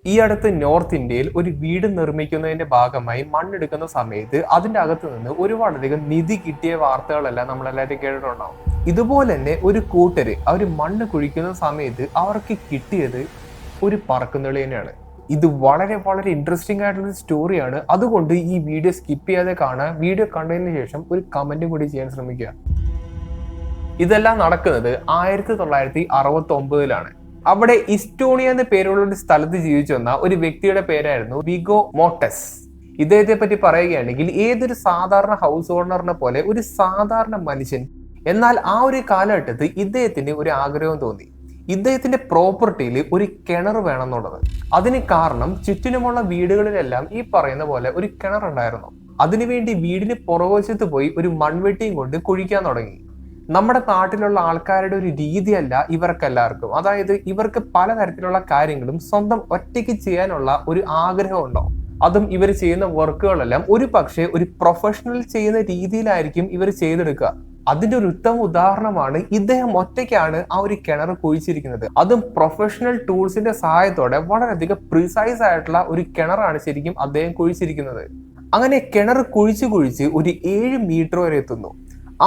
ഈ അടുത്ത് നോർത്ത് ഇന്ത്യയിൽ ഒരു വീട് നിർമ്മിക്കുന്നതിന്റെ ഭാഗമായി മണ്ണെടുക്കുന്ന സമയത്ത് അതിന്റെ അകത്ത് നിന്ന് ഒരുപാടധികം നിധി കിട്ടിയ വാർത്തകളെല്ലാം നമ്മളെല്ലാവരും കേട്ടിട്ടുണ്ടാവും. ഇതുപോലെ തന്നെ ഒരു കൂട്ടര് അവർ മണ്ണ് കുഴിക്കുന്ന സമയത്ത് അവർക്ക് കിട്ടിയത് ഒരു പറക്കുന്നിളി തന്നെയാണ്. ഇത് വളരെ വളരെ ഇൻട്രസ്റ്റിംഗ് ആയിട്ടുള്ള സ്റ്റോറിയാണ്. അതുകൊണ്ട് ഈ വീഡിയോ സ്കിപ്പ് ചെയ്യാതെ കാണാൻ, വീഡിയോ കണ്ടതിന് ശേഷം ഒരു കമന്റും കൂടി ചെയ്യാൻ ശ്രമിക്കുക. ഇതെല്ലാം നടക്കുന്നത് 1969 അവിടെ ഇസ്റ്റോണിയ എന്ന പേരുള്ള ഒരു സ്ഥലത്ത് ജീവിച്ചു വന്ന ഒരു വ്യക്തിയുടെ പേരായിരുന്നു വിഗോ മോർട്ടസ്. ഇദ്ദേഹത്തെ പറ്റി പറയുകയാണെങ്കിൽ ഏതൊരു സാധാരണ ഹൗസ് ഓണറിനെ പോലെ ഒരു സാധാരണ മനുഷ്യൻ. എന്നാൽ ആ ഒരു കാലഘട്ടത്തിൽ ഇദ്ദേഹത്തിന് ഒരു ആഗ്രഹം തോന്നി. ഇദ്ദേഹത്തിന്റെ പ്രോപ്പർട്ടിയിൽ ഒരു കിണർ വേണമെന്നുള്ളത്. അതിന് കാരണം ചുറ്റിനുമുള്ള വീടുകളിലെല്ലാം ഈ പറയുന്ന പോലെ ഒരു കിണറുണ്ടായിരുന്നു. അതിനുവേണ്ടി വീടിന് പുറകുവശത്ത് പോയി ഒരു മൺവെട്ടിയും കൊണ്ട് കുഴിക്കാൻ തുടങ്ങി. നമ്മുടെ നാട്ടിലുള്ള ആൾക്കാരുടെ ഒരു രീതിയല്ല ഇവർക്കെല്ലാവർക്കും. അതായത് ഇവർക്ക് പലതരത്തിലുള്ള കാര്യങ്ങളും സ്വന്തം ഒറ്റയ്ക്ക് ചെയ്യാനുള്ള ഒരു ആഗ്രഹം ഉണ്ടാവും. അതും ഇവർ ചെയ്യുന്ന വർക്കുകളെല്ലാം ഒരു പക്ഷേ ഒരു പ്രൊഫഷണൽ ചെയ്യുന്ന രീതിയിലായിരിക്കും ഇവർ ചെയ്തെടുക്കുക. അതിന്റെ ഒരു ഉത്തമ ഉദാഹരണമാണ് ഇദ്ദേഹം ഒറ്റയ്ക്കാണ് ആ ഒരു കിണർ കുഴിച്ചിരിക്കുന്നത്. അതും പ്രൊഫഷണൽ ടൂൾസിന്റെ സഹായത്തോടെ വളരെയധികം പ്രിസൈസ് ആയിട്ടുള്ള ഒരു കിണറാണ് ശരിക്കും അദ്ദേഹം കുഴിച്ചിരിക്കുന്നത്. അങ്ങനെ കിണർ കുഴിച്ച് ഒരു 7 മീറ്റർ വരെ എത്തുന്നു.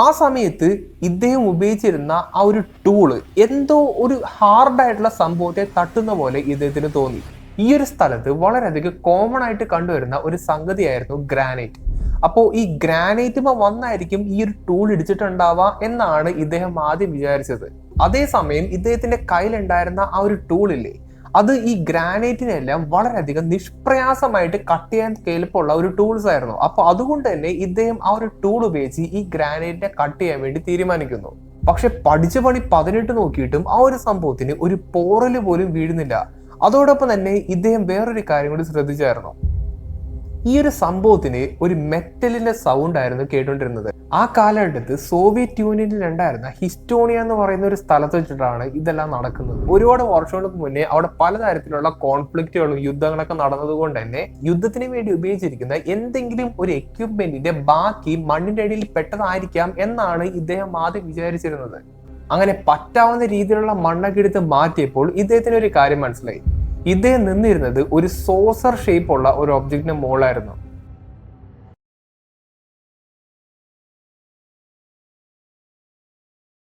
ആ സമയത്ത് ഇദ്ദേഹം ഉപയോഗിച്ചിരുന്ന ആ ഒരു ടൂള് എന്തോ ഒരു ഹാർഡായിട്ടുള്ള സംഭവത്തെ തട്ടുന്ന പോലെ ഇദ്ദേഹത്തിന് തോന്നി. ഈ ഒരു സ്ഥലത്ത് വളരെയധികം കോമൺ ആയിട്ട് കണ്ടുവരുന്ന ഒരു സംഗതിയായിരുന്നു ഗ്രാനൈറ്റ്. അപ്പോൾ ഈ ഗ്രാനൈറ്റുമ വന്നായിരിക്കും ഈ ഒരു ടൂൾ ഇടിച്ചിട്ടുണ്ടാവുക എന്നാണ് ഇദ്ദേഹം ആദ്യം വിചാരിച്ചത്. അതേസമയം ഇദ്ദേഹത്തിന്റെ കയ്യിലുണ്ടായിരുന്ന ആ ഒരു ടൂളില്ലേ, അത് ഈ ഗ്രാനൈറ്റിനെല്ലാം വളരെയധികം നിഷ്പ്രയാസമായിട്ട് കട്ട് ചെയ്യാൻ കേൾപ്പുള്ള ഒരു ടൂൾസ് ആയിരുന്നു. അപ്പൊ അതുകൊണ്ട് തന്നെ ഇദ്ദേഹം ആ ഒരു ടൂൾ ഉപയോഗിച്ച് ഈ ഗ്രാനൈറ്റിനെ കട്ട് ചെയ്യാൻ വേണ്ടി തീരുമാനിക്കുന്നു. പക്ഷെ പഠിച്ച പണി 18 നോക്കിയിട്ടും ആ ഒരു സംഭവത്തിന് ഒരു പോറല് പോലും വീഴുന്നില്ല. അതോടൊപ്പം തന്നെ ഇദ്ദേഹം വേറൊരു കാര്യം കൂടി ശ്രദ്ധിച്ചായിരുന്നു. ഈ ഒരു സംഭവത്തിന് ഒരു മെറ്റലിന്റെ സൗണ്ട് ആയിരുന്നു കേട്ടുകൊണ്ടിരുന്നത്. ആ കാലഘട്ടത്ത് സോവിയറ്റ് യൂണിയനിൽ ഉണ്ടായിരുന്ന ഹിസ്റ്റോണിയ എന്ന് പറയുന്ന ഒരു സ്ഥലത്ത് വെച്ചിട്ടാണ് ഇതെല്ലാം നടക്കുന്നത്. ഒരുപാട് വർഷങ്ങൾക്ക് മുന്നേ അവിടെ പലതരത്തിലുള്ള കോൺഫ്ലിക്റ്റുകളും യുദ്ധങ്ങളൊക്കെ നടന്നതുകൊണ്ട് തന്നെ യുദ്ധത്തിന് വേണ്ടി ഉപയോഗിച്ചിരിക്കുന്ന എന്തെങ്കിലും ഒരു എക്യുപ്മെന്റിന്റെ ബാക്കി മണ്ണിന്റെ അടിയിൽ പെട്ടതായിരിക്കാം എന്നാണ് ഇദ്ദേഹം ആദ്യം വിചാരിച്ചിരുന്നത്. അങ്ങനെ പറ്റാവുന്ന രീതിയിലുള്ള മണ്ണൊക്കെ എടുത്ത് മാറ്റിയപ്പോൾ ഇദ്ദേഹത്തിന് ഒരു കാര്യം മനസ്സിലായി. ഇദ്ദേഹം നിന്നിരുന്നത് ഒരു സോസർ ഷേപ്പ് ഉള്ള ഒരു ഒബ്ജക്റ്റിന് മുകളിലായിരുന്നു.